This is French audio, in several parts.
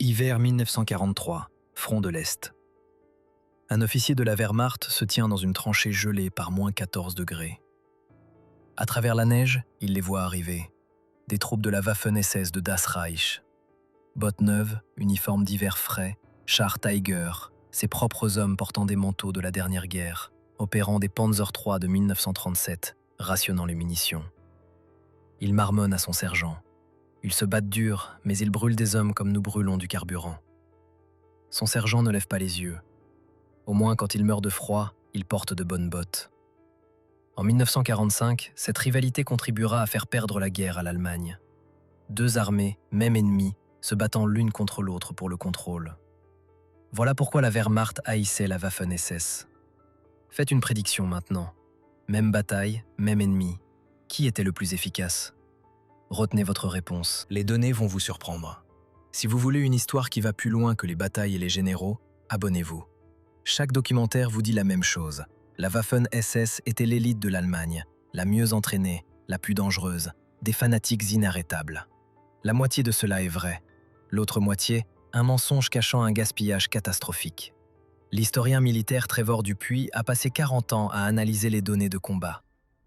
Hiver 1943, front de l'Est. Un officier de la Wehrmacht se tient dans une tranchée gelée par -14 degrés. À travers la neige, il les voit arriver. Des troupes de la Waffen-SS de Das Reich. Bottes neuves, uniformes d'hiver frais, chars Tiger, ses propres hommes portant des manteaux de la dernière guerre, opérant des Panzer III de 1937, rationnant les munitions. Il marmonne à son sergent. Ils se battent dur, mais ils brûlent des hommes comme nous brûlons du carburant. Son sergent ne lève pas les yeux. Au moins, quand il meurt de froid, il porte de bonnes bottes. En 1945, cette rivalité contribuera à faire perdre la guerre à l'Allemagne. Deux armées, même ennemies, se battant l'une contre l'autre pour le contrôle. Voilà pourquoi la Wehrmacht haïssait la Waffen-SS. Faites une prédiction maintenant. Même bataille, même ennemi. Qui était le plus efficace ? Retenez votre réponse. Les données vont vous surprendre. Si vous voulez une histoire qui va plus loin que les batailles et les généraux, abonnez-vous. Chaque documentaire vous dit la même chose. La Waffen-SS était l'élite de l'Allemagne, la mieux entraînée, la plus dangereuse, des fanatiques inarrêtables. La moitié de cela est vrai. L'autre moitié, un mensonge cachant un gaspillage catastrophique. L'historien militaire Trevor Dupuis a passé 40 ans à analyser les données de combat.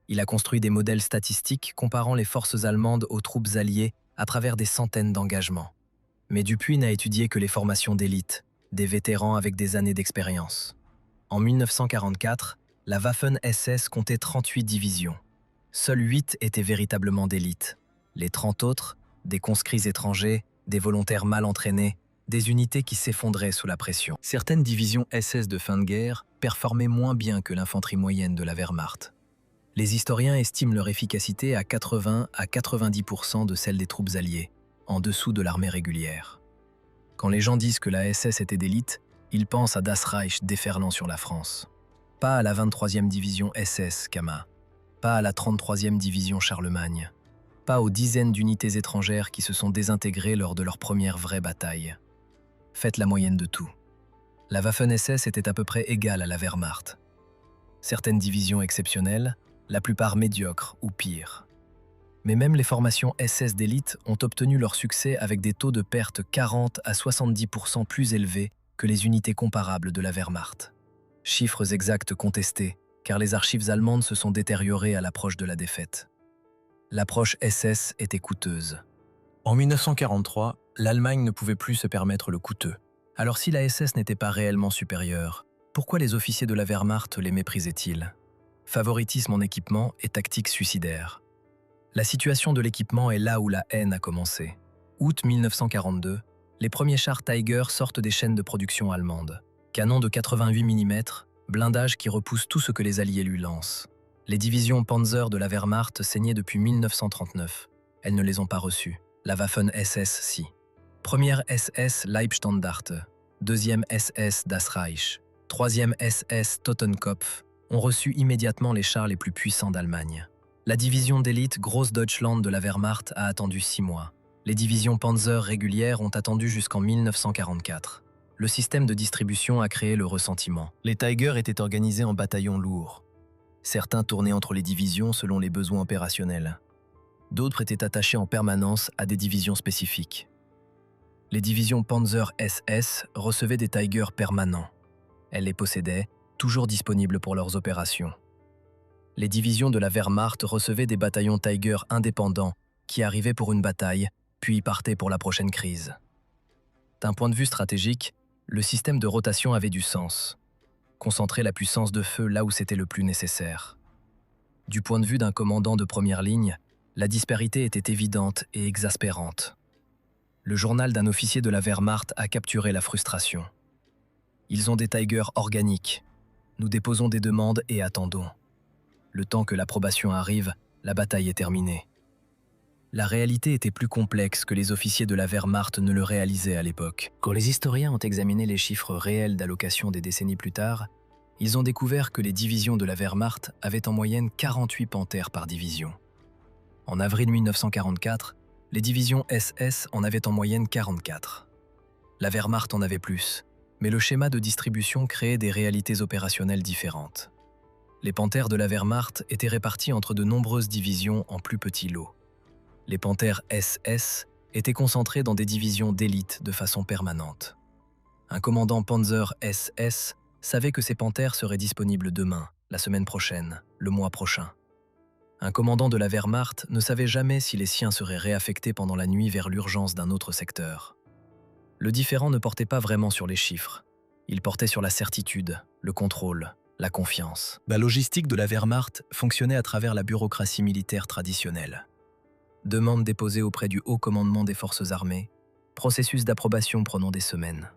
Il a construit des modèles statistiques comparant les forces allemandes aux troupes alliées à travers des centaines d'engagements. Mais Dupuis n'a étudié que les formations d'élite, des vétérans avec des années d'expérience. En 1944, la Waffen-SS comptait 38 divisions. Seules 8 étaient véritablement d'élite. Les 30 autres, des conscrits étrangers, des volontaires mal entraînés, des unités qui s'effondraient sous la pression. Certaines divisions SS de fin de guerre performaient moins bien que l'infanterie moyenne de la Wehrmacht. Les historiens estiment leur efficacité à 80 à 90% de celle des troupes alliées, en dessous de l'armée régulière. Quand les gens disent que la SS était d'élite, ils pensent à Das Reich déferlant sur la France. Pas à la 23e division SS, Kama. Pas à la 33e division Charlemagne. Pas aux dizaines d'unités étrangères qui se sont désintégrées lors de leur première vraie bataille. Faites la moyenne de tout. La Waffen-SS était à peu près égale à la Wehrmacht. Certaines divisions exceptionnelles, la plupart médiocres ou pires. Mais même les formations SS d'élite ont obtenu leur succès avec des taux de perte 40 à 70% plus élevés que les unités comparables de la Wehrmacht. Chiffres exacts contestés, car les archives allemandes se sont détériorées à l'approche de la défaite. L'approche SS était coûteuse. En 1943, l'Allemagne ne pouvait plus se permettre le coûteux. Alors si la SS n'était pas réellement supérieure, pourquoi les officiers de la Wehrmacht les méprisaient-ils ? Favoritisme en équipement et tactique suicidaire. La situation de l'équipement est là où la haine a commencé. Août 1942, les premiers chars Tiger sortent des chaînes de production allemandes. Canons de 88 mm, blindage qui repousse tout ce que les Alliés lui lancent. Les divisions Panzer de la Wehrmacht saignaient depuis 1939. Elles ne les ont pas reçues. La Waffen-SS, si. Première SS Leibstandarte, deuxième SS Das Reich, troisième SS Totenkopf ont reçu immédiatement les chars les plus puissants d'Allemagne. La division d'élite Großdeutschland de la Wehrmacht a attendu 6 mois. Les divisions Panzer régulières ont attendu jusqu'en 1944. Le système de distribution a créé le ressentiment. Les Tiger étaient organisés en bataillons lourds. Certains tournaient entre les divisions selon les besoins opérationnels. D'autres étaient attachés en permanence à des divisions spécifiques. Les divisions Panzer SS recevaient des Tiger permanents. Elles les possédaient, toujours disponibles pour leurs opérations. Les divisions de la Wehrmacht recevaient des bataillons Tiger indépendants qui arrivaient pour une bataille, puis partaient pour la prochaine crise. D'un point de vue stratégique, le système de rotation avait du sens. Concentrer la puissance de feu là où c'était le plus nécessaire. Du point de vue d'un commandant de première ligne, la disparité était évidente et exaspérante. Le journal d'un officier de la Wehrmacht a capturé la frustration. Ils ont des Tiger organiques. Nous déposons des demandes et attendons. Le temps que l'approbation arrive, la bataille est terminée. La réalité était plus complexe que les officiers de la Wehrmacht ne le réalisaient à l'époque. Quand les historiens ont examiné les chiffres réels d'allocation des décennies plus tard, ils ont découvert que les divisions de la Wehrmacht avaient en moyenne 48 panthères par division. En avril 1944, les divisions SS en avaient en moyenne 44. La Wehrmacht en avait plus, mais le schéma de distribution créait des réalités opérationnelles différentes. Les panthères de la Wehrmacht étaient réparties entre de nombreuses divisions en plus petits lots. Les panthères SS étaient concentrés dans des divisions d'élite de façon permanente. Un commandant Panzer SS savait que ses panthères seraient disponibles demain, la semaine prochaine, le mois prochain. Un commandant de la Wehrmacht ne savait jamais si les siens seraient réaffectés pendant la nuit vers l'urgence d'un autre secteur. Le différend ne portait pas vraiment sur les chiffres. Il portait sur la certitude, le contrôle, la confiance. La logistique de la Wehrmacht fonctionnait à travers la bureaucratie militaire traditionnelle. Demandes déposées auprès du haut commandement des forces armées, processus d'approbation prenant des semaines.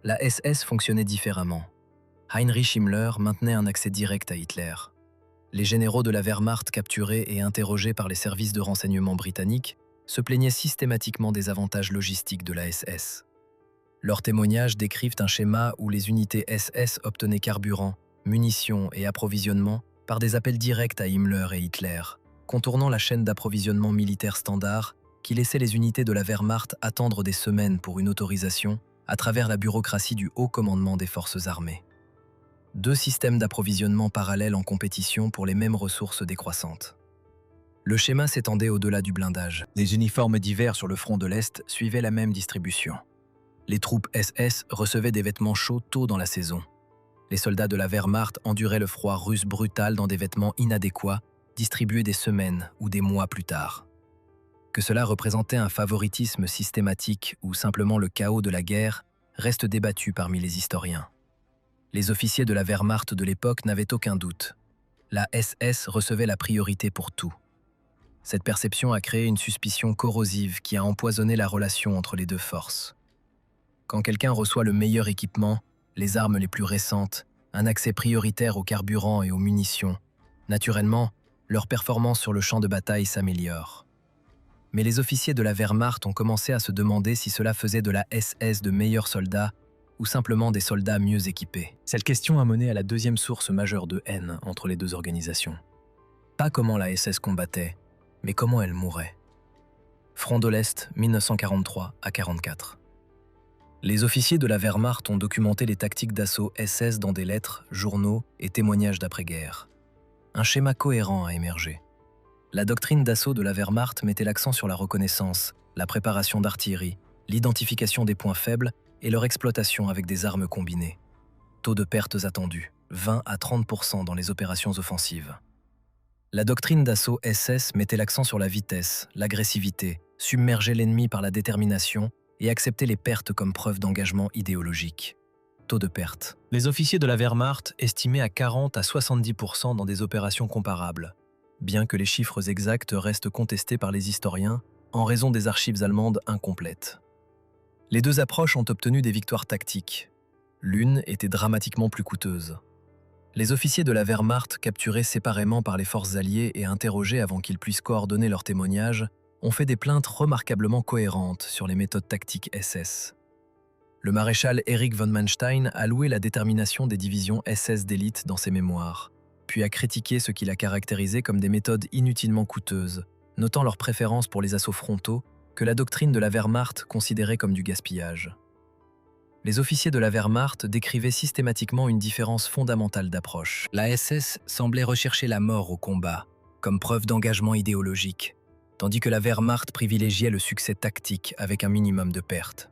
La SS fonctionnait différemment. Heinrich Himmler maintenait un accès direct à Hitler. Les généraux de la Wehrmacht capturés et interrogés par les services de renseignement britanniques se plaignaient systématiquement des avantages logistiques de la SS. Leurs témoignages décrivent un schéma où les unités SS obtenaient carburant, munitions et approvisionnement par des appels directs à Himmler et Hitler, contournant la chaîne d'approvisionnement militaire standard qui laissait les unités de la Wehrmacht attendre des semaines pour une autorisation à travers la bureaucratie du haut commandement des forces armées. Deux systèmes d'approvisionnement parallèles en compétition pour les mêmes ressources décroissantes. Le schéma s'étendait au-delà du blindage. Les uniformes d'hiver sur le front de l'Est suivaient la même distribution. Les troupes SS recevaient des vêtements chauds tôt dans la saison. Les soldats de la Wehrmacht enduraient le froid russe brutal dans des vêtements inadéquats, distribués des semaines ou des mois plus tard. Que cela représentait un favoritisme systématique ou simplement le chaos de la guerre reste débattu parmi les historiens. Les officiers de la Wehrmacht de l'époque n'avaient aucun doute. La SS recevait la priorité pour tout. Cette perception a créé une suspicion corrosive qui a empoisonné la relation entre les deux forces. Quand quelqu'un reçoit le meilleur équipement, les armes les plus récentes, un accès prioritaire au carburant et aux munitions, naturellement, leur performance sur le champ de bataille s'améliore. Mais les officiers de la Wehrmacht ont commencé à se demander si cela faisait de la SS de meilleurs soldats ou simplement des soldats mieux équipés. Cette question a mené à la deuxième source majeure de haine entre les deux organisations. Pas comment la SS combattait, mais comment elle mourait. Front de l'Est, 1943 à 44. Les officiers de la Wehrmacht ont documenté les tactiques d'assaut SS dans des lettres, journaux et témoignages d'après-guerre. Un schéma cohérent a émergé. La doctrine d'assaut de la Wehrmacht mettait l'accent sur la reconnaissance, la préparation d'artillerie, l'identification des points faibles et leur exploitation avec des armes combinées. Taux de pertes attendus, 20 à 30% dans les opérations offensives. La doctrine d'assaut SS mettait l'accent sur la vitesse, l'agressivité, submerger l'ennemi par la détermination et accepter les pertes comme preuve d'engagement idéologique. Taux de perte. Les officiers de la Wehrmacht estimaient à 40 à 70% dans des opérations comparables, bien que les chiffres exacts restent contestés par les historiens en raison des archives allemandes incomplètes. Les deux approches ont obtenu des victoires tactiques. L'une était dramatiquement plus coûteuse. Les officiers de la Wehrmacht, capturés séparément par les forces alliées et interrogés avant qu'ils puissent coordonner leurs témoignages, ont fait des plaintes remarquablement cohérentes sur les méthodes tactiques SS. Le maréchal Erich von Manstein a loué la détermination des divisions SS d'élite dans ses mémoires, puis a critiqué ce qu'il a caractérisé comme des méthodes inutilement coûteuses, notant leur préférence pour les assauts frontaux que la doctrine de la Wehrmacht considérait comme du gaspillage. Les officiers de la Wehrmacht décrivaient systématiquement une différence fondamentale d'approche. La SS semblait rechercher la mort au combat, comme preuve d'engagement idéologique, tandis que la Wehrmacht privilégiait le succès tactique avec un minimum de pertes.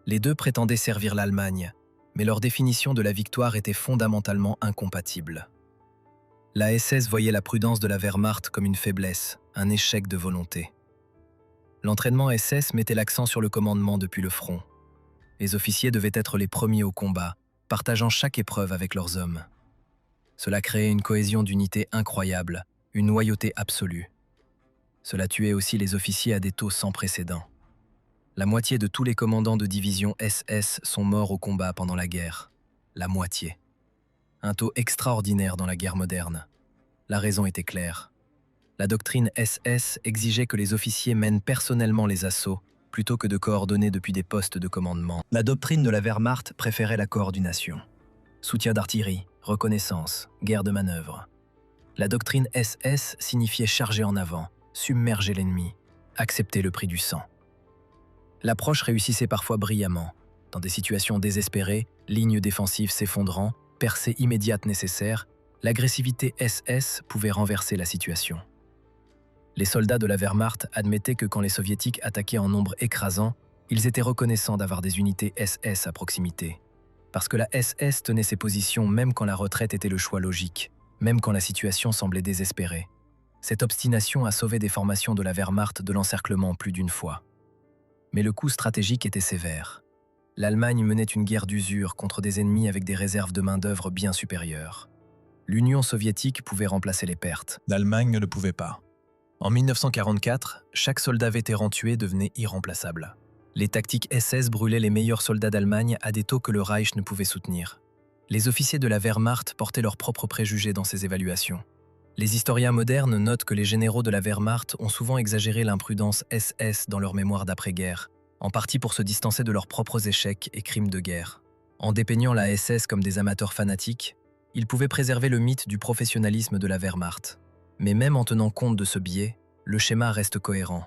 Les deux prétendaient servir l'Allemagne, mais leur définition de la victoire était fondamentalement incompatible. La SS voyait la prudence de la Wehrmacht comme une faiblesse, un échec de volonté. L'entraînement SS mettait l'accent sur le commandement depuis le front. Les officiers devaient être les premiers au combat, partageant chaque épreuve avec leurs hommes. Cela créait une cohésion d'unité incroyable, une loyauté absolue. Cela tuait aussi les officiers à des taux sans précédent. La moitié de tous les commandants de division SS sont morts au combat pendant la guerre. La moitié. Un taux extraordinaire dans la guerre moderne. La raison était claire. La doctrine SS exigeait que les officiers mènent personnellement les assauts, plutôt que de coordonner depuis des postes de commandement. La doctrine de la Wehrmacht préférait la coordination. Soutien d'artillerie, reconnaissance, guerre de manœuvre. La doctrine SS signifiait charger en avant, submerger l'ennemi, accepter le prix du sang. L'approche réussissait parfois brillamment. Dans des situations désespérées, lignes défensives s'effondrant, percée immédiate nécessaire, l'agressivité SS pouvait renverser la situation. Les soldats de la Wehrmacht admettaient que quand les soviétiques attaquaient en nombre écrasant, ils étaient reconnaissants d'avoir des unités SS à proximité. Parce que la SS tenait ses positions même quand la retraite était le choix logique, même quand la situation semblait désespérée. Cette obstination a sauvé des formations de la Wehrmacht de l'encerclement plus d'une fois. Mais le coup stratégique était sévère. L'Allemagne menait une guerre d'usure contre des ennemis avec des réserves de main-d'œuvre bien supérieures. L'Union soviétique pouvait remplacer les pertes. L'Allemagne ne le pouvait pas. En 1944, chaque soldat vétéran tué devenait irremplaçable. Les tactiques SS brûlaient les meilleurs soldats d'Allemagne à des taux que le Reich ne pouvait soutenir. Les officiers de la Wehrmacht portaient leurs propres préjugés dans ces évaluations. Les historiens modernes notent que les généraux de la Wehrmacht ont souvent exagéré l'imprudence SS dans leur mémoire d'après-guerre, en partie pour se distancer de leurs propres échecs et crimes de guerre. En dépeignant la SS comme des amateurs fanatiques, ils pouvaient préserver le mythe du professionnalisme de la Wehrmacht. Mais même en tenant compte de ce biais, le schéma reste cohérent.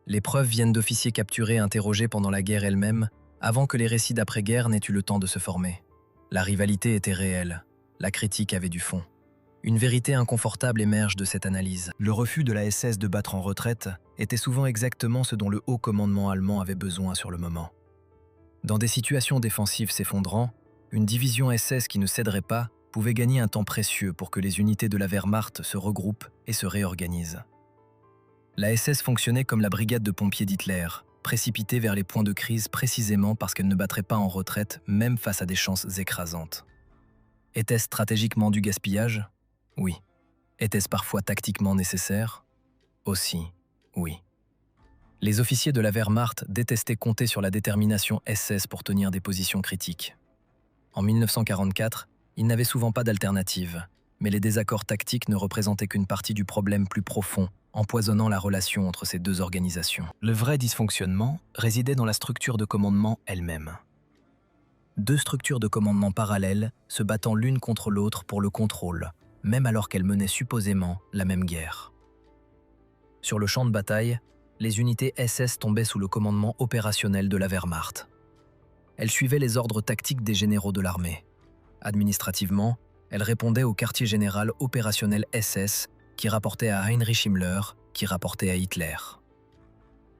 Les preuves viennent d'officiers capturés et interrogés pendant la guerre elle-même, avant que les récits d'après-guerre n'aient eu le temps de se former. La rivalité était réelle, la critique avait du fond. Une vérité inconfortable émerge de cette analyse. Le refus de la SS de battre en retraite était souvent exactement ce dont le haut commandement allemand avait besoin sur le moment. Dans des situations défensives s'effondrant, une division SS qui ne céderait pas pouvait gagner un temps précieux pour que les unités de la Wehrmacht se regroupent et se réorganisent. La SS fonctionnait comme la brigade de pompiers d'Hitler, précipitée vers les points de crise précisément parce qu'elle ne battrait pas en retraite, même face à des chances écrasantes. Était-ce stratégiquement du gaspillage? Oui. Était-ce parfois tactiquement nécessaire? Aussi, oui. Les officiers de la Wehrmacht détestaient compter sur la détermination SS pour tenir des positions critiques. En 1944, ils n'avaient souvent pas d'alternative, mais les désaccords tactiques ne représentaient qu'une partie du problème plus profond, empoisonnant la relation entre ces deux organisations. Le vrai dysfonctionnement résidait dans la structure de commandement elle-même. Deux structures de commandement parallèles se battant l'une contre l'autre pour le contrôle, même alors qu'elles menaient supposément la même guerre. Sur le champ de bataille, les unités SS tombaient sous le commandement opérationnel de la Wehrmacht. Elles suivaient les ordres tactiques des généraux de l'armée. Administrativement, elles répondaient au quartier général opérationnel SS qui rapportait à Heinrich Himmler, qui rapportait à Hitler.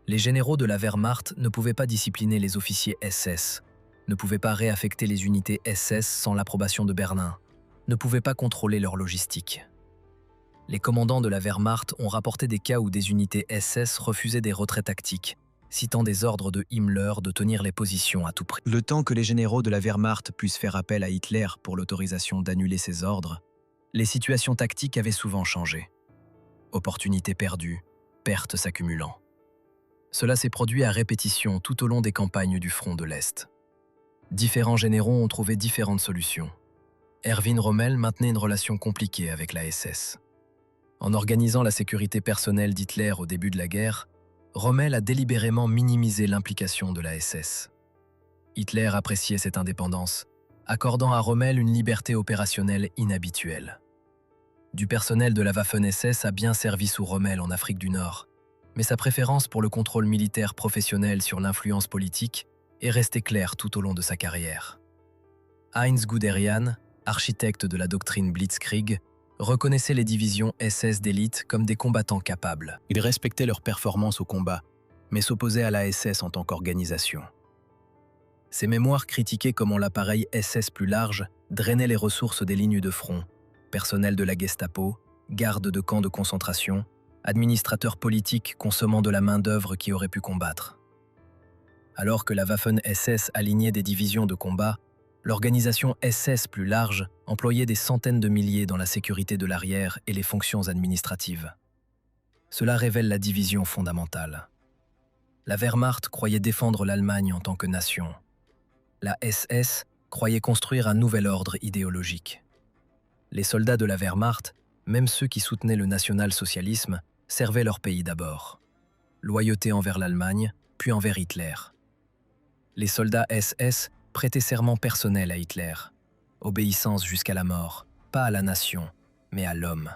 Les généraux de la Wehrmacht ne pouvaient pas discipliner les officiers SS, ne pouvaient pas réaffecter les unités SS sans l'approbation de Berlin, ne pouvaient pas contrôler leur logistique. Les commandants de la Wehrmacht ont rapporté des cas où des unités SS refusaient des retraits tactiques, citant des ordres de Himmler de tenir les positions à tout prix. Le temps que les généraux de la Wehrmacht puissent faire appel à Hitler pour l'autorisation d'annuler ces ordres, les situations tactiques avaient souvent changé. Opportunités perdues, pertes s'accumulant. Cela s'est produit à répétition tout au long des campagnes du front de l'Est. Différents généraux ont trouvé différentes solutions. Erwin Rommel maintenait une relation compliquée avec la SS. En organisant la sécurité personnelle d'Hitler au début de la guerre, Rommel a délibérément minimisé l'implication de la SS. Hitler appréciait cette indépendance, accordant à Rommel une liberté opérationnelle inhabituelle. Du personnel de la Waffen-SS a bien servi sous Rommel en Afrique du Nord, mais sa préférence pour le contrôle militaire professionnel sur l'influence politique est restée claire tout au long de sa carrière. Heinz Guderian, architecte de la doctrine Blitzkrieg, reconnaissait les divisions SS d'élite comme des combattants capables. Il respectait leur performance au combat, mais s'opposait à la SS en tant qu'organisation. Ses mémoires critiquaient comment l'appareil SS plus large drainait les ressources des lignes de front, personnel de la Gestapo, garde de camps de concentration, administrateurs politiques consommant de la main-d'œuvre qui aurait pu combattre. Alors que la Waffen-SS alignait des divisions de combat, l'organisation SS plus large employait des centaines de milliers dans la sécurité de l'arrière et les fonctions administratives. Cela révèle la division fondamentale. La Wehrmacht croyait défendre l'Allemagne en tant que nation. La SS croyait construire un nouvel ordre idéologique. Les soldats de la Wehrmacht, même ceux qui soutenaient le national-socialisme, servaient leur pays d'abord. Loyauté envers l'Allemagne, puis envers Hitler. Les soldats SS prêtaient serment personnel à Hitler. Obéissance jusqu'à la mort, pas à la nation, mais à l'homme.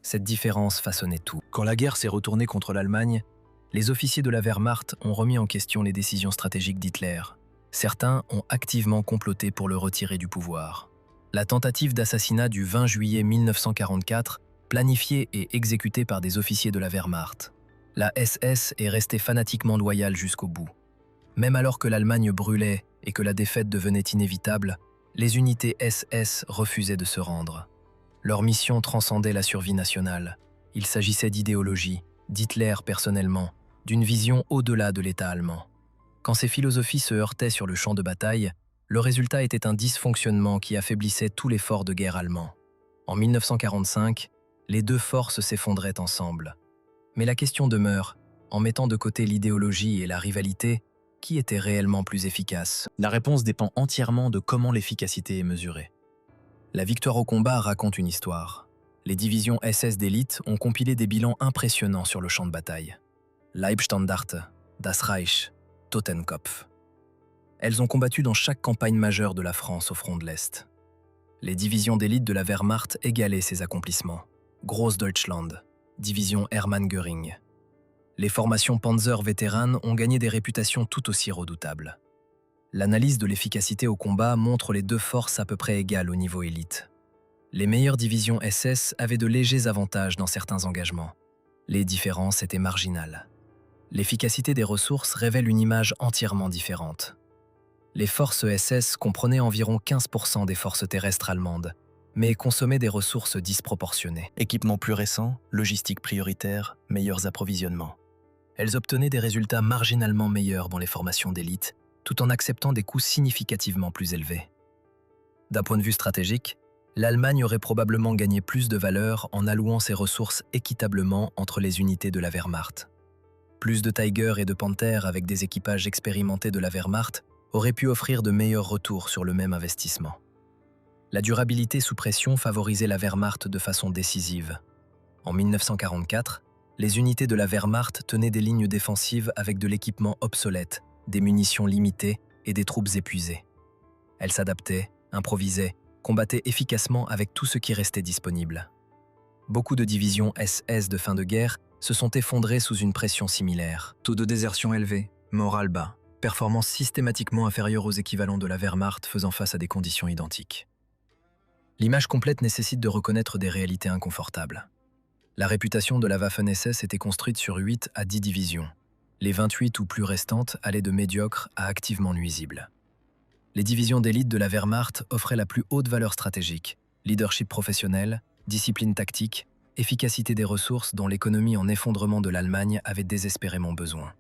Cette différence façonnait tout. Quand la guerre s'est retournée contre l'Allemagne, les officiers de la Wehrmacht ont remis en question les décisions stratégiques d'Hitler. Certains ont activement comploté pour le retirer du pouvoir. La tentative d'assassinat du 20 juillet 1944 planifiée et exécutée par des officiers de la Wehrmacht. La SS est restée fanatiquement loyale jusqu'au bout. Même alors que l'Allemagne brûlait et que la défaite devenait inévitable, les unités SS refusaient de se rendre. Leur mission transcendait la survie nationale. Il s'agissait d'idéologie, d'Hitler personnellement, d'une vision au-delà de l'État allemand. Quand ces philosophies se heurtaient sur le champ de bataille, le résultat était un dysfonctionnement qui affaiblissait tout l'effort de guerre allemand. En 1945, les deux forces s'effondraient ensemble. Mais la question demeure, en mettant de côté l'idéologie et la rivalité, qui était réellement plus efficace? La réponse dépend entièrement de comment l'efficacité est mesurée. La victoire au combat raconte une histoire. Les divisions SS d'élite ont compilé des bilans impressionnants sur le champ de bataille. Leibstandarte, Das Reich, Totenkopf. Elles ont combattu dans chaque campagne majeure de la France au front de l'Est. Les divisions d'élite de la Wehrmacht égalaient ces accomplissements. Großdeutschland, division Hermann Göring. Les formations Panzer vétéranes ont gagné des réputations tout aussi redoutables. L'analyse de l'efficacité au combat montre les deux forces à peu près égales au niveau élite. Les meilleures divisions SS avaient de légers avantages dans certains engagements. Les différences étaient marginales. L'efficacité des ressources révèle une image entièrement différente. Les forces SS comprenaient environ 15% des forces terrestres allemandes, mais consommaient des ressources disproportionnées. Équipement plus récent, logistique prioritaire, meilleurs approvisionnements. Elles obtenaient des résultats marginalement meilleurs dans les formations d'élite, tout en acceptant des coûts significativement plus élevés. D'un point de vue stratégique, l'Allemagne aurait probablement gagné plus de valeur en allouant ses ressources équitablement entre les unités de la Wehrmacht. Plus de Tiger et de Panther avec des équipages expérimentés de la Wehrmacht auraient pu offrir de meilleurs retours sur le même investissement. La durabilité sous pression favorisait la Wehrmacht de façon décisive. En 1944, les unités de la Wehrmacht tenaient des lignes défensives avec de l'équipement obsolète, des munitions limitées et des troupes épuisées. Elles s'adaptaient, improvisaient, combattaient efficacement avec tout ce qui restait disponible. Beaucoup de divisions SS de fin de guerre se sont effondrées sous une pression similaire. Taux de désertion élevé, morale bas, performance systématiquement inférieure aux équivalents de la Wehrmacht faisant face à des conditions identiques. L'image complète nécessite de reconnaître des réalités inconfortables. La réputation de la Waffen-SS était construite sur 8 à 10 divisions. Les 28 ou plus restantes allaient de médiocres à activement nuisibles. Les divisions d'élite de la Wehrmacht offraient la plus haute valeur stratégique, leadership professionnel, discipline tactique, efficacité des ressources dont l'économie en effondrement de l'Allemagne avait désespérément besoin.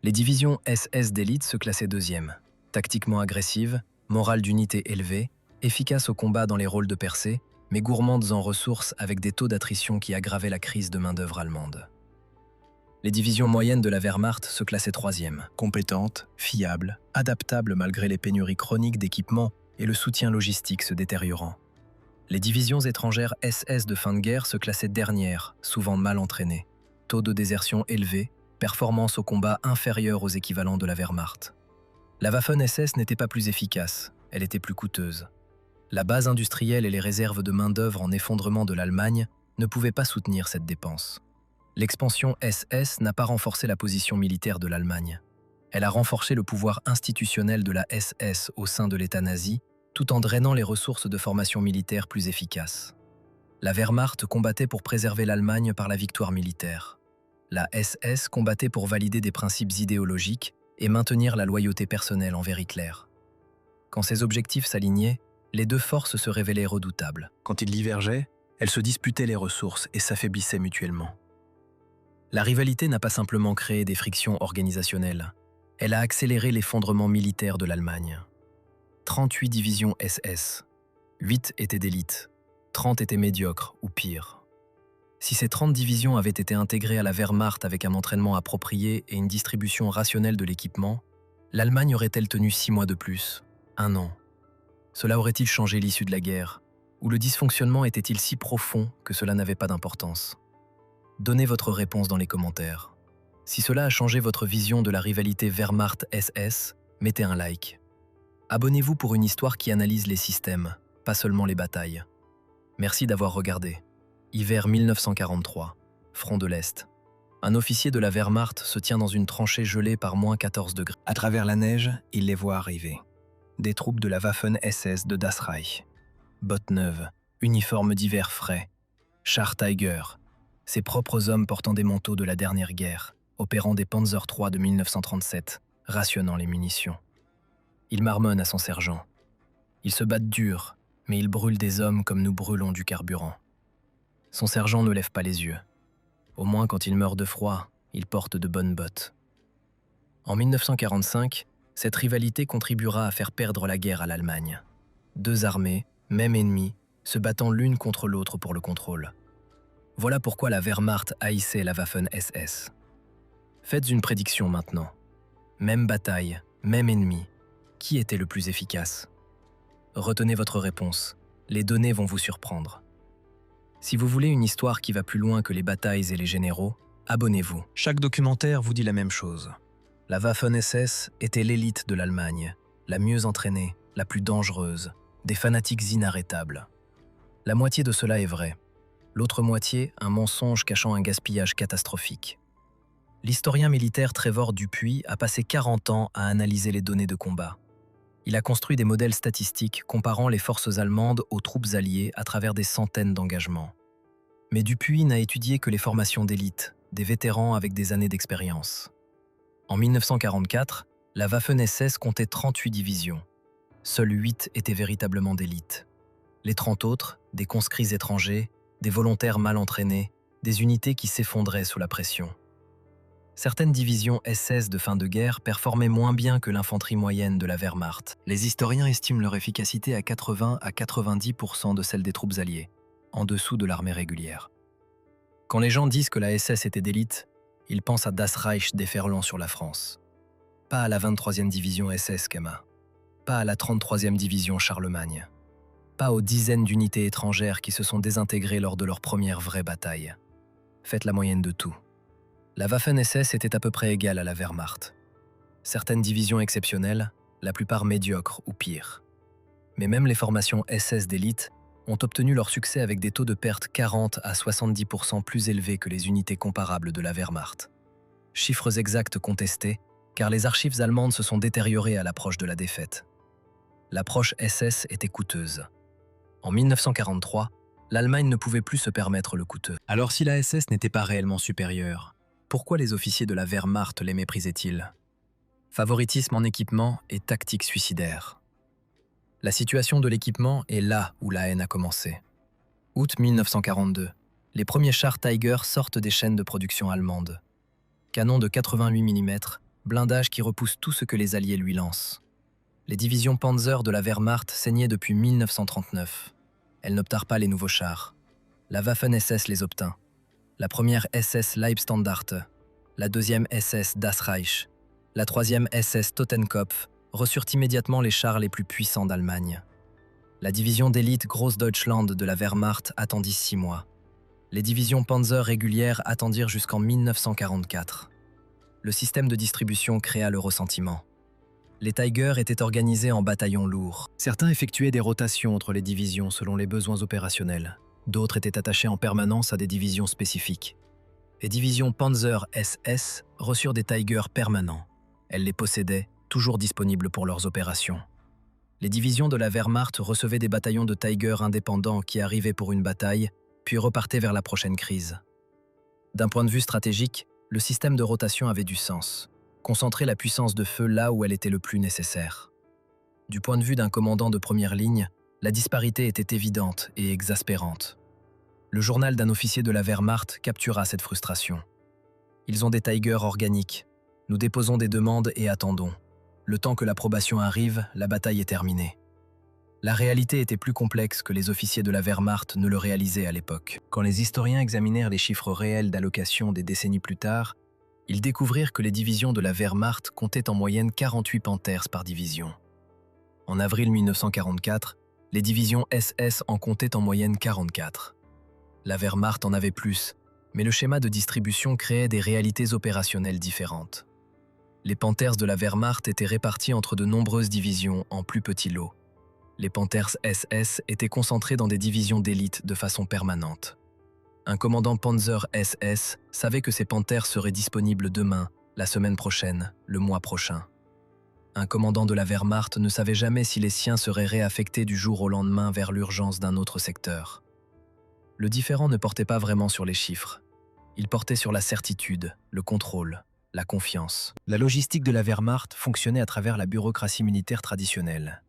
Les divisions SS d'élite se classaient deuxième, tactiquement agressives, morale d'unité élevée, efficaces au combat dans les rôles de percée, mais gourmandes en ressources avec des taux d'attrition qui aggravaient la crise de main-d'œuvre allemande. Les divisions moyennes de la Wehrmacht se classaient troisième, Compétentes, fiables, adaptables malgré les pénuries chroniques d'équipements et le soutien logistique se détériorant. Les divisions étrangères SS de fin de guerre se classaient dernières, souvent mal entraînées. Taux de désertion élevé, performance au combat inférieure aux équivalents de la Wehrmacht. La Waffen-SS n'était pas plus efficace, elle était plus coûteuse. La base industrielle et les réserves de main-d'œuvre en effondrement de l'Allemagne ne pouvaient pas soutenir cette dépense. L'expansion SS n'a pas renforcé la position militaire de l'Allemagne. Elle a renforcé le pouvoir institutionnel de la SS au sein de l'État nazi, tout en drainant les ressources de formation militaire plus efficaces. La Wehrmacht combattait pour préserver l'Allemagne par la victoire militaire. La SS combattait pour valider des principes idéologiques et maintenir la loyauté personnelle envers Hitler. Quand ces objectifs s'alignaient, les deux forces se révélaient redoutables. Quand ils divergeaient, elles se disputaient les ressources et s'affaiblissaient mutuellement. La rivalité n'a pas simplement créé des frictions organisationnelles, elle a accéléré l'effondrement militaire de l'Allemagne. 38 divisions SS, 8 étaient d'élite, 30 étaient médiocres ou pire. Si ces 30 divisions avaient été intégrées à la Wehrmacht avec un entraînement approprié et une distribution rationnelle de l'équipement, l'Allemagne aurait-elle tenu 6 mois de plus, 1 an? Cela aurait-il changé l'issue de la guerre? Ou le dysfonctionnement était-il si profond que cela n'avait pas d'importance? Donnez votre réponse dans les commentaires. Si cela a changé votre vision de la rivalité Wehrmacht-SS, mettez un like. Abonnez-vous pour une histoire qui analyse les systèmes, pas seulement les batailles. Merci d'avoir regardé. Hiver 1943, front de l'Est. Un officier de la Wehrmacht se tient dans une tranchée gelée par -14 degrés. À travers la neige, il les voit arriver. Des troupes de la Waffen-SS de Das Reich. Bottes neuves, uniformes d'hiver frais. Chars Tiger, ses propres hommes portant des manteaux de la dernière guerre, opérant des Panzer III de 1937, rationnant les munitions. Il marmonne à son sergent. Ils se battent dur, mais ils brûlent des hommes comme nous brûlons du carburant. Son sergent ne lève pas les yeux. Au moins quand il meurt de froid, il porte de bonnes bottes. En 1945, cette rivalité contribuera à faire perdre la guerre à l'Allemagne. Deux armées, même ennemies, se battant l'une contre l'autre pour le contrôle. Voilà pourquoi la Wehrmacht haïssait la Waffen-SS. Faites une prédiction maintenant. Même bataille, même ennemi. Qui était le plus efficace? Retenez votre réponse. Les données vont vous surprendre. Si vous voulez une histoire qui va plus loin que les batailles et les généraux, abonnez-vous. Chaque documentaire vous dit la même chose. La Waffen-SS était l'élite de l'Allemagne, la mieux entraînée, la plus dangereuse, des fanatiques inarrêtables. La moitié de cela est vrai. L'autre moitié, un mensonge cachant un gaspillage catastrophique. L'historien militaire Trevor Dupuis a passé 40 ans à analyser les données de combat. Il a construit des modèles statistiques comparant les forces allemandes aux troupes alliées à travers des centaines d'engagements. Mais Dupuis n'a étudié que les formations d'élite, des vétérans avec des années d'expérience. En 1944, la Waffen-SS comptait 38 divisions. Seules 8 étaient véritablement d'élite. Les 30 autres, des conscrits étrangers, des volontaires mal entraînés, des unités qui s'effondraient sous la pression. Certaines divisions SS de fin de guerre performaient moins bien que l'infanterie moyenne de la Wehrmacht. Les historiens estiment leur efficacité à 80 à 90% de celle des troupes alliées, en dessous de l'armée régulière. Quand les gens disent que la SS était d'élite, ils pensent à Das Reich déferlant sur la France. Pas à la 23e division SS Kama. Pas à la 33e division Charlemagne. Pas aux dizaines d'unités étrangères qui se sont désintégrées lors de leur première vraie bataille. Faites la moyenne de tout. La Waffen-SS était à peu près égale à la Wehrmacht. Certaines divisions exceptionnelles, la plupart médiocres ou pires. Mais même les formations SS d'élite ont obtenu leur succès avec des taux de perte 40 à 70% plus élevés que les unités comparables de la Wehrmacht. Chiffres exacts contestés, car les archives allemandes se sont détériorées à l'approche de la défaite. L'approche SS était coûteuse. En 1943, l'Allemagne ne pouvait plus se permettre le coûteux. Alors si la SS n'était pas réellement supérieure, pourquoi les officiers de la Wehrmacht les méprisaient-ils? Favoritisme en équipement et tactique suicidaire. La situation de l'équipement est là où la haine a commencé. Août 1942, les premiers chars Tiger sortent des chaînes de production allemandes. Canon de 88 mm, blindage qui repousse tout ce que les Alliés lui lancent. Les divisions Panzer de la Wehrmacht saignaient depuis 1939. Elles n'obtinrent pas les nouveaux chars. La Waffen-SS les obtint. La première SS Leibstandarte, la deuxième SS Das Reich, la troisième SS Totenkopf reçurent immédiatement les chars les plus puissants d'Allemagne. La division d'élite Großdeutschland de la Wehrmacht attendit 6 mois. Les divisions Panzer régulières attendirent jusqu'en 1944. Le système de distribution créa le ressentiment. Les Tiger étaient organisés en bataillons lourds. Certains effectuaient des rotations entre les divisions selon les besoins opérationnels. D'autres étaient attachés en permanence à des divisions spécifiques. Les divisions Panzer SS reçurent des Tiger permanents. Elles les possédaient, toujours disponibles pour leurs opérations. Les divisions de la Wehrmacht recevaient des bataillons de Tiger indépendants qui arrivaient pour une bataille, puis repartaient vers la prochaine crise. D'un point de vue stratégique, le système de rotation avait du sens. Concentrer la puissance de feu là où elle était le plus nécessaire. Du point de vue d'un commandant de première ligne, la disparité était évidente et exaspérante. Le journal d'un officier de la Wehrmacht captura cette frustration. Ils ont des Tiger organiques. Nous déposons des demandes et attendons. Le temps que l'approbation arrive, la bataille est terminée. La réalité était plus complexe que les officiers de la Wehrmacht ne le réalisaient à l'époque. Quand les historiens examinèrent les chiffres réels d'allocation des décennies plus tard, ils découvrirent que les divisions de la Wehrmacht comptaient en moyenne 48 Panthers par division. En avril 1944, les divisions SS en comptaient en moyenne 44. La Wehrmacht en avait plus, mais le schéma de distribution créait des réalités opérationnelles différentes. Les Panthers de la Wehrmacht étaient répartis entre de nombreuses divisions en plus petits lots. Les Panthers SS étaient concentrés dans des divisions d'élite de façon permanente. Un commandant Panzer SS savait que ces Panthers seraient disponibles demain, la semaine prochaine, le mois prochain. Un commandant de la Wehrmacht ne savait jamais si les siens seraient réaffectés du jour au lendemain vers l'urgence d'un autre secteur. Le différend ne portait pas vraiment sur les chiffres. Il portait sur la certitude, le contrôle, la confiance. La logistique de la Wehrmacht fonctionnait à travers la bureaucratie militaire traditionnelle.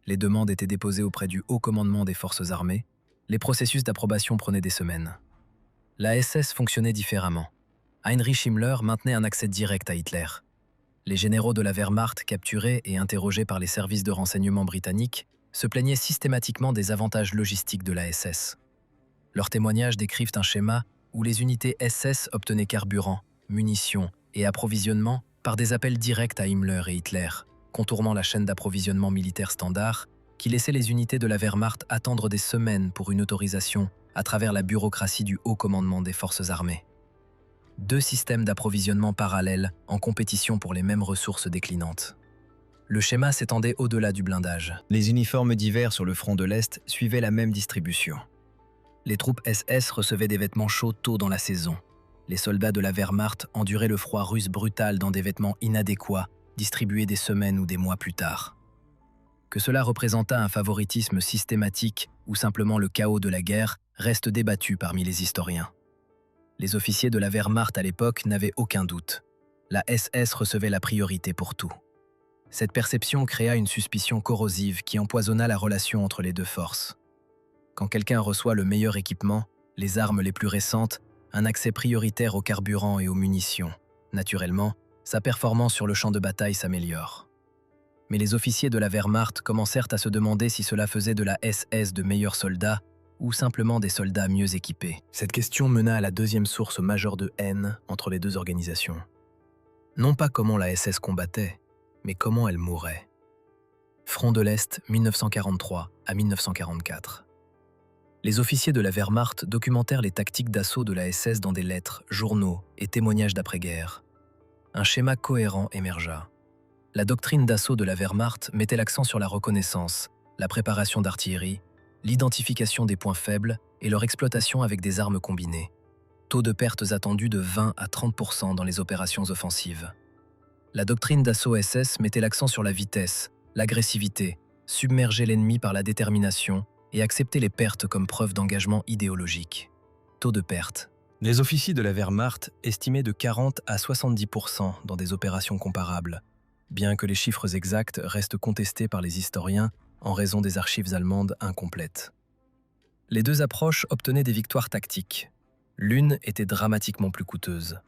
Les demandes étaient déposées auprès du haut commandement des forces armées. Les processus d'approbation prenaient des semaines. La SS fonctionnait différemment. Heinrich Himmler maintenait un accès direct à Hitler. Les généraux de la Wehrmacht, capturés et interrogés par les services de renseignement britanniques, se plaignaient systématiquement des avantages logistiques de la SS. Leurs témoignages décrivent un schéma où les unités SS obtenaient carburant, munitions et approvisionnement par des appels directs à Himmler et Hitler, contournant la chaîne d'approvisionnement militaire standard qui laissait les unités de la Wehrmacht attendre des semaines pour une autorisation à travers la bureaucratie du haut commandement des forces armées. Deux systèmes d'approvisionnement parallèles en compétition pour les mêmes ressources déclinantes. Le schéma s'étendait au-delà du blindage. Les uniformes d'hiver sur le front de l'Est suivaient la même distribution. Les troupes SS recevaient des vêtements chauds tôt dans la saison. Les soldats de la Wehrmacht enduraient le froid russe brutal dans des vêtements inadéquats, distribués des semaines ou des mois plus tard. Que cela représentât un favoritisme systématique ou simplement le chaos de la guerre reste débattu parmi les historiens. Les officiers de la Wehrmacht à l'époque n'avaient aucun doute. La SS recevait la priorité pour tout. Cette perception créa une suspicion corrosive qui empoisonna la relation entre les deux forces. Quand quelqu'un reçoit le meilleur équipement, les armes les plus récentes, un accès prioritaire au carburant et aux munitions, naturellement, sa performance sur le champ de bataille s'améliore. Mais les officiers de la Wehrmacht commencèrent à se demander si cela faisait de la SS de meilleurs soldats ou simplement des soldats mieux équipés. Cette question mena à la deuxième source majeure de haine entre les deux organisations. Non pas comment la SS combattait, mais comment elle mourait. Front de l'Est, 1943 à 1944. Les officiers de la Wehrmacht documentèrent les tactiques d'assaut de la SS dans des lettres, journaux et témoignages d'après-guerre. Un schéma cohérent émergea. La doctrine d'assaut de la Wehrmacht mettait l'accent sur la reconnaissance, la préparation d'artillerie, l'identification des points faibles et leur exploitation avec des armes combinées. Taux de pertes attendus de 20 à 30% dans les opérations offensives. La doctrine d'assaut SS mettait l'accent sur la vitesse, l'agressivité, submerger l'ennemi par la détermination et accepter les pertes comme preuve d'engagement idéologique. Taux de perte. Les officiers de la Wehrmacht estimaient de 40 à 70% dans des opérations comparables, bien que les chiffres exacts restent contestés par les historiens en raison des archives allemandes incomplètes. Les deux approches obtenaient des victoires tactiques. L'une était dramatiquement plus coûteuse.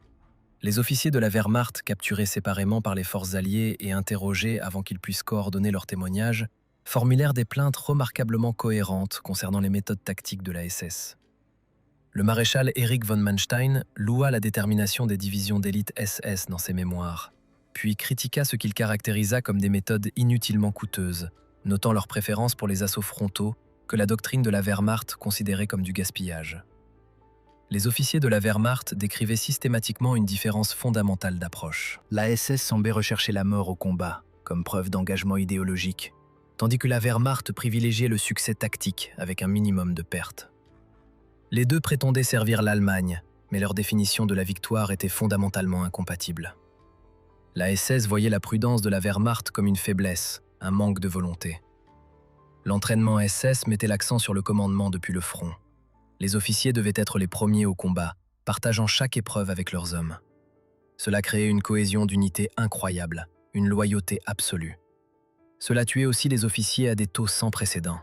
Les officiers de la Wehrmacht, capturés séparément par les forces alliées et interrogés avant qu'ils puissent coordonner leurs témoignages, formulèrent des plaintes remarquablement cohérentes concernant les méthodes tactiques de la SS. Le maréchal Erich von Manstein loua la détermination des divisions d'élite SS dans ses mémoires, puis critiqua ce qu'il caractérisa comme des méthodes inutilement coûteuses, notant leur préférence pour les assauts frontaux que la doctrine de la Wehrmacht considérait comme du gaspillage. Les officiers de la Wehrmacht décrivaient systématiquement une différence fondamentale d'approche. La SS semblait rechercher la mort au combat, comme preuve d'engagement idéologique, tandis que la Wehrmacht privilégiait le succès tactique avec un minimum de pertes. Les deux prétendaient servir l'Allemagne, mais leur définition de la victoire était fondamentalement incompatible. La SS voyait la prudence de la Wehrmacht comme une faiblesse, un manque de volonté. L'entraînement SS mettait l'accent sur le commandement depuis le front. Les officiers devaient être les premiers au combat, partageant chaque épreuve avec leurs hommes. Cela créait une cohésion d'unité incroyable, une loyauté absolue. Cela tuait aussi les officiers à des taux sans précédent.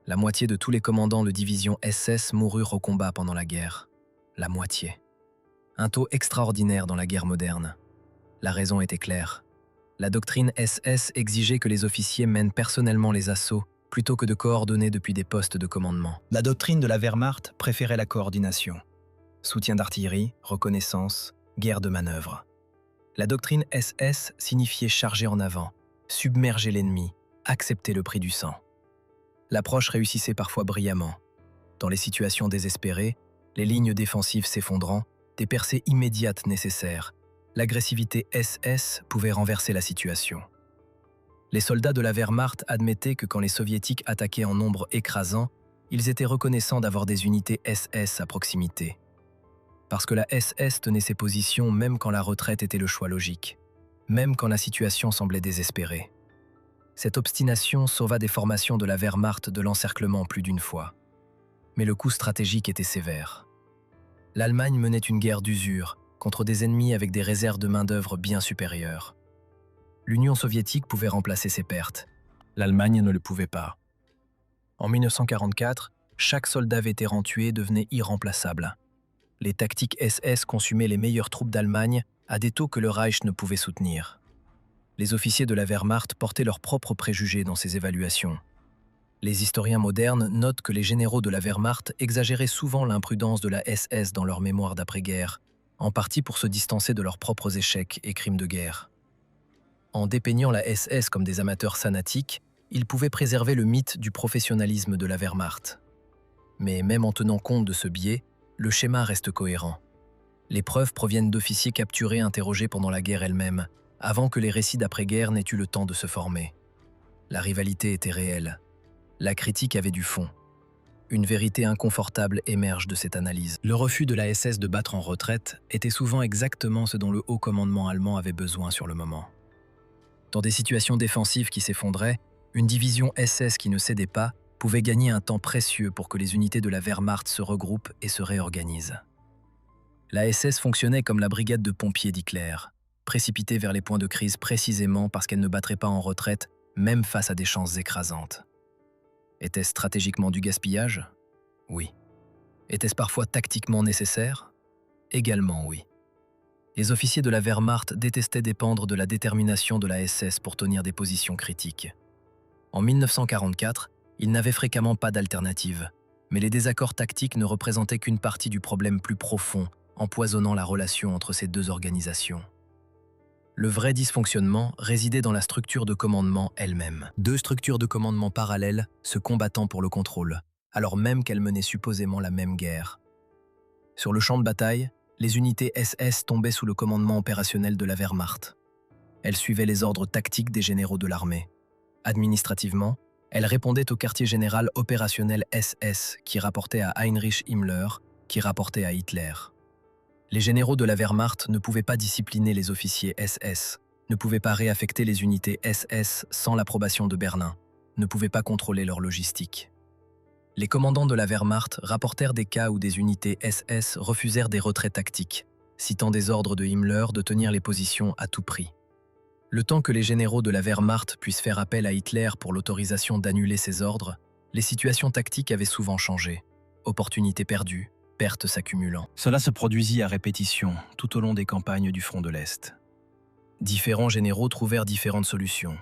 La moitié de tous les commandants de division SS moururent au combat pendant la guerre. La moitié. Un taux extraordinaire dans la guerre moderne. La raison était claire. La doctrine SS exigeait que les officiers mènent personnellement les assauts plutôt que de coordonner depuis des postes de commandement. La doctrine de la Wehrmacht préférait la coordination. Soutien d'artillerie, reconnaissance, guerre de manœuvre. La doctrine SS signifiait charger en avant, submerger l'ennemi, accepter le prix du sang. L'approche réussissait parfois brillamment. Dans les situations désespérées, les lignes défensives s'effondrant, des percées immédiates nécessaires. L'agressivité SS pouvait renverser la situation. Les soldats de la Wehrmacht admettaient que quand les soviétiques attaquaient en nombre écrasant, ils étaient reconnaissants d'avoir des unités SS à proximité. Parce que la SS tenait ses positions même quand la retraite était le choix logique, même quand la situation semblait désespérée. Cette obstination sauva des formations de la Wehrmacht de l'encerclement plus d'une fois. mais le coût stratégique était sévère. L'Allemagne menait une guerre d'usure contre des ennemis avec des réserves de main-d'œuvre bien supérieures. L'Union soviétique pouvait remplacer ces pertes. L'Allemagne ne le pouvait pas. En 1944, chaque soldat vétéran tué devenait irremplaçable. Les tactiques SS consumaient les meilleures troupes d'Allemagne à des taux que le Reich ne pouvait soutenir. Les officiers de la Wehrmacht portaient leurs propres préjugés dans ces évaluations. Les historiens modernes notent que les généraux de la Wehrmacht exagéraient souvent l'imprudence de la SS dans leur mémoire d'après-guerre, en partie pour se distancer de leurs propres échecs et crimes de guerre. En dépeignant la SS comme des amateurs fanatiques, ils pouvaient préserver le mythe du professionnalisme de la Wehrmacht. Mais même en tenant compte de ce biais, le schéma reste cohérent. Les preuves proviennent d'officiers capturés interrogés pendant la guerre elle-même, avant que les récits d'après-guerre n'aient eu le temps de se former. La rivalité était réelle. La critique avait du fond. Une vérité inconfortable émerge de cette analyse. Le refus de la SS de battre en retraite était souvent exactement ce dont le haut commandement allemand avait besoin sur le moment. Dans des situations défensives qui s'effondraient, une division SS qui ne cédait pas pouvait gagner un temps précieux pour que les unités de la Wehrmacht se regroupent et se réorganisent. La SS fonctionnait comme la brigade de pompiers d'Hitler, précipitée vers les points de crise précisément parce qu'elle ne battrait pas en retraite, même face à des chances écrasantes. Était-ce stratégiquement du gaspillage? Oui. Était-ce parfois tactiquement nécessaire? Également oui. Les officiers de la Wehrmacht détestaient dépendre de la détermination de la SS pour tenir des positions critiques. En 1944, ils n'avaient fréquemment pas d'alternative, mais les désaccords tactiques ne représentaient qu'une partie du problème plus profond, empoisonnant la relation entre ces deux organisations. Le vrai dysfonctionnement résidait dans la structure de commandement elle-même. Deux structures de commandement parallèles se combattant pour le contrôle, alors même qu'elles menaient supposément la même guerre. Sur le champ de bataille, les unités SS tombaient sous le commandement opérationnel de la Wehrmacht. Elles suivaient les ordres tactiques des généraux de l'armée. Administrativement, elles répondaient au quartier général opérationnel SS qui rapportait à Heinrich Himmler, qui rapportait à Hitler. Les généraux de la Wehrmacht ne pouvaient pas discipliner les officiers SS, ne pouvaient pas réaffecter les unités SS sans l'approbation de Berlin, ne pouvaient pas contrôler leur logistique. Les commandants de la Wehrmacht rapportèrent des cas où des unités SS refusèrent des retraits tactiques, citant des ordres de Himmler de tenir les positions à tout prix. Le temps que les généraux de la Wehrmacht puissent faire appel à Hitler pour l'autorisation d'annuler ces ordres, les situations tactiques avaient souvent changé. Opportunités perdues, pertes s'accumulant. Cela se produisit à répétition, tout au long des campagnes du front de l'Est. Différents généraux trouvèrent différentes solutions.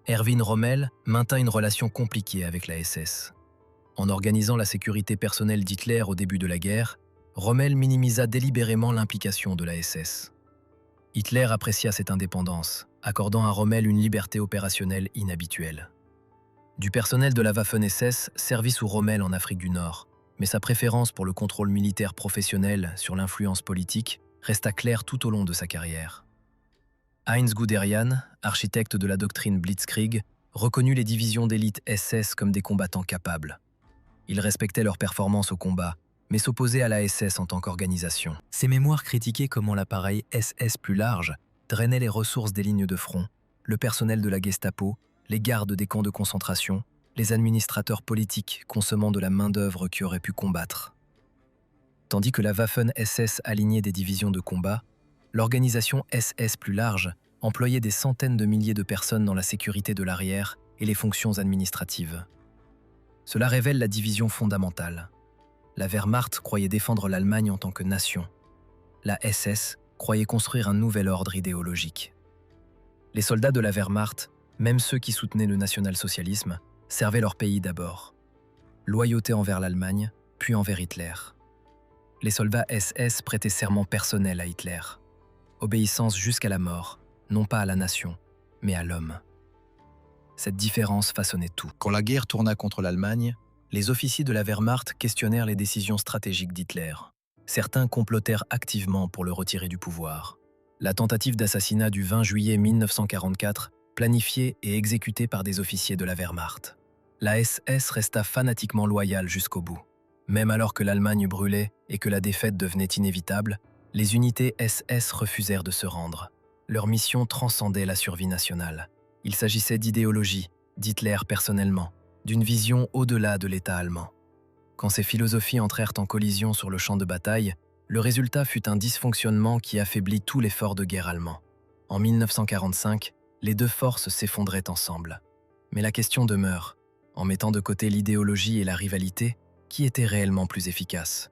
Erwin Rommel maintint une relation compliquée avec la SS. En organisant la sécurité personnelle d'Hitler au début de la guerre, Rommel minimisa délibérément l'implication de la SS. Hitler apprécia cette indépendance, accordant à Rommel une liberté opérationnelle inhabituelle. Du personnel de la Waffen-SS servit sous Rommel en Afrique du Nord, mais sa préférence pour le contrôle militaire professionnel sur l'influence politique resta claire tout au long de sa carrière. Heinz Guderian, architecte de la doctrine Blitzkrieg, reconnut les divisions d'élite SS comme des combattants capables. Il respectait leur performance au combat, mais s'opposait à la SS en tant qu'organisation. Ses mémoires critiquaient comment l'appareil SS plus large drainait les ressources des lignes de front, le personnel de la Gestapo, les gardes des camps de concentration, les administrateurs politiques consommant de la main-d'œuvre qui aurait pu combattre. Tandis que la Waffen-SS alignait des divisions de combat, l'organisation SS plus large employait des centaines de milliers de personnes dans la sécurité de l'arrière et les fonctions administratives. Cela révèle la division fondamentale. La Wehrmacht croyait défendre l'Allemagne en tant que nation. La SS croyait construire un nouvel ordre idéologique. Les soldats de la Wehrmacht, même ceux qui soutenaient le national-socialisme, servaient leur pays d'abord. Loyauté envers l'Allemagne, puis envers Hitler. Les soldats SS prêtaient serment personnel à Hitler. Obéissance jusqu'à la mort, non pas à la nation, mais à l'homme. Cette différence façonnait tout. Quand la guerre tourna contre l'Allemagne, les officiers de la Wehrmacht questionnèrent les décisions stratégiques d'Hitler. Certains complotèrent activement pour le retirer du pouvoir. La tentative d'assassinat du 20 juillet 1944, planifiée et exécutée par des officiers de la Wehrmacht. La SS resta fanatiquement loyale jusqu'au bout. Même alors que l'Allemagne brûlait et que la défaite devenait inévitable, les unités SS refusèrent de se rendre. Leur mission transcendait la survie nationale. Il s'agissait d'idéologie, d'Hitler personnellement, d'une vision au-delà de l'État allemand. Quand ces philosophies entrèrent en collision sur le champ de bataille, le résultat fut un dysfonctionnement qui affaiblit tout l'effort de guerre allemand. En 1945, les deux forces s'effondraient ensemble. Mais la question demeure, en mettant de côté l'idéologie et la rivalité, qui était réellement plus efficace?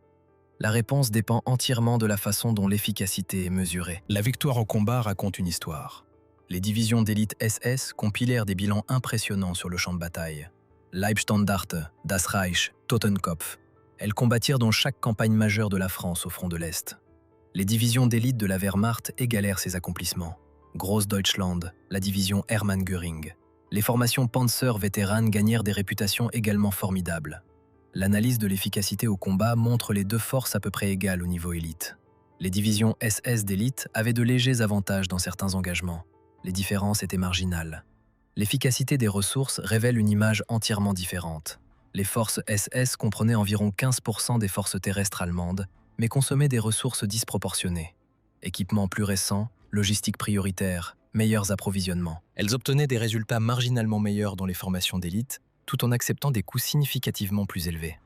La réponse dépend entièrement de la façon dont l'efficacité est mesurée. La victoire au combat raconte une histoire. Les divisions d'élite SS compilèrent des bilans impressionnants sur le champ de bataille. Leibstandarte, Das Reich, Totenkopf. Elles combattirent dans chaque campagne majeure de la France au front de l'Est. Les divisions d'élite de la Wehrmacht égalèrent ces accomplissements. Großdeutschland, la division Hermann Göring. Les formations Panzer vétéranes gagnèrent des réputations également formidables. L'analyse de l'efficacité au combat montre les deux forces à peu près égales au niveau élite. Les divisions SS d'élite avaient de légers avantages dans certains engagements. Les différences étaient marginales. L'efficacité des ressources révèle une image entièrement différente. Les forces SS comprenaient environ 15% des forces terrestres allemandes, mais consommaient des ressources disproportionnées. Équipements plus récents, logistique prioritaire, meilleurs approvisionnements. Elles obtenaient des résultats marginalement meilleurs dans les formations d'élite, tout en acceptant des coûts significativement plus élevés.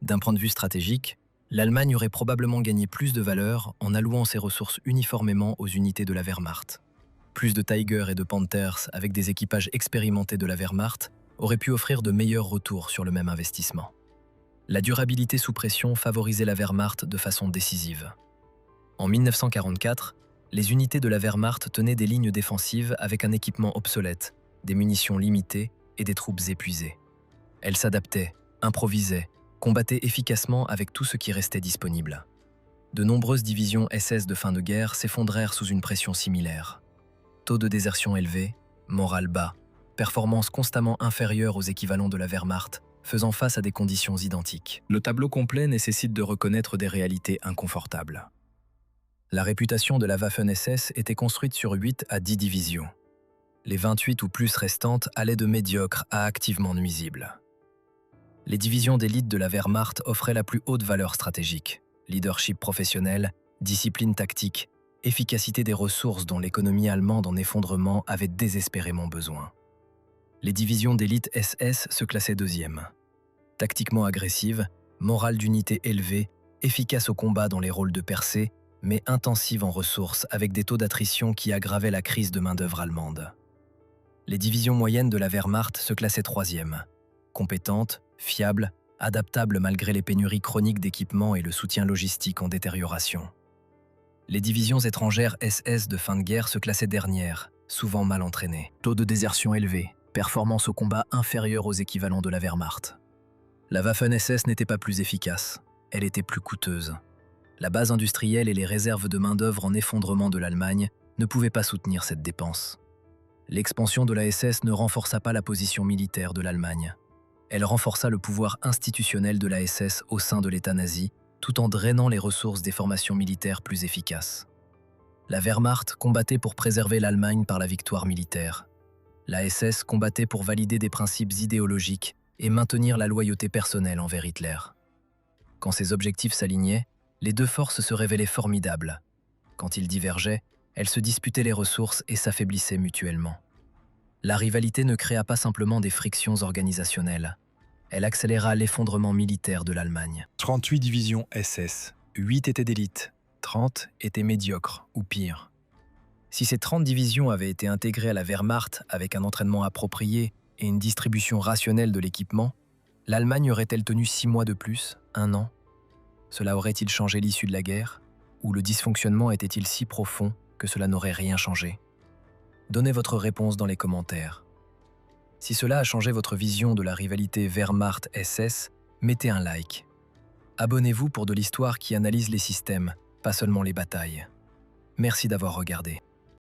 D'un point de vue stratégique, l'Allemagne aurait probablement gagné plus de valeur en allouant ses ressources uniformément aux unités de la Wehrmacht. Plus de Tiger et de Panthers avec des équipages expérimentés de la Wehrmacht auraient pu offrir de meilleurs retours sur le même investissement. La durabilité sous pression favorisait la Wehrmacht de façon décisive. En 1944, les unités de la Wehrmacht tenaient des lignes défensives avec un équipement obsolète, des munitions limitées et des troupes épuisées. Elles s'adaptaient, improvisaient, combattaient efficacement avec tout ce qui restait disponible. De nombreuses divisions SS de fin de guerre s'effondrèrent sous une pression similaire. Taux de désertion élevé, morale bas, performance constamment inférieure aux équivalents de la Wehrmacht, faisant face à des conditions identiques. Le tableau complet nécessite de reconnaître des réalités inconfortables. La réputation de la Waffen-SS était construite sur 8 à 10 divisions. Les 28 ou plus restantes allaient de médiocres à activement nuisibles. Les divisions d'élite de la Wehrmacht offraient la plus haute valeur stratégique, leadership professionnel, discipline tactique, efficacité des ressources dont l'économie allemande en effondrement avait désespérément besoin. Les divisions d'élite SS se classaient deuxième. Tactiquement agressives, morale d'unité élevée, efficaces au combat dans les rôles de percée, mais intensives en ressources avec des taux d'attrition qui aggravaient la crise de main-d'œuvre allemande. Les divisions moyennes de la Wehrmacht se classaient troisième. Compétentes, fiables, adaptables malgré les pénuries chroniques d'équipements et le soutien logistique en détérioration. Les divisions étrangères SS de fin de guerre se classaient dernières, souvent mal entraînées. Taux de désertion élevé, performance au combat inférieure aux équivalents de la Wehrmacht. La Waffen-SS n'était pas plus efficace, elle était plus coûteuse. La base industrielle et les réserves de main-d'œuvre en effondrement de l'Allemagne ne pouvaient pas soutenir cette dépense. L'expansion de la SS ne renforça pas la position militaire de l'Allemagne. Elle renforça le pouvoir institutionnel de la SS au sein de l'État nazi, tout en drainant les ressources des formations militaires plus efficaces. La Wehrmacht combattait pour préserver l'Allemagne par la victoire militaire. La SS combattait pour valider des principes idéologiques et maintenir la loyauté personnelle envers Hitler. Quand ces objectifs s'alignaient, les deux forces se révélaient formidables. Quand ils divergeaient, elles se disputaient les ressources et s'affaiblissaient mutuellement. La rivalité ne créa pas simplement des frictions organisationnelles. Elle accéléra l'effondrement militaire de l'Allemagne. 38 divisions SS, 8 étaient d'élite, 30 étaient médiocres ou pire. Si ces 30 divisions avaient été intégrées à la Wehrmacht avec un entraînement approprié et une distribution rationnelle de l'équipement, l'Allemagne aurait-elle tenu 6 mois de plus, 1 an? Cela aurait-il changé l'issue de la guerre? Ou le dysfonctionnement était-il si profond que cela n'aurait rien changé? Donnez votre réponse dans les commentaires. Si cela a changé votre vision de la rivalité Wehrmacht-SS, mettez un like. Abonnez-vous pour de l'histoire qui analyse les systèmes, pas seulement les batailles. Merci d'avoir regardé.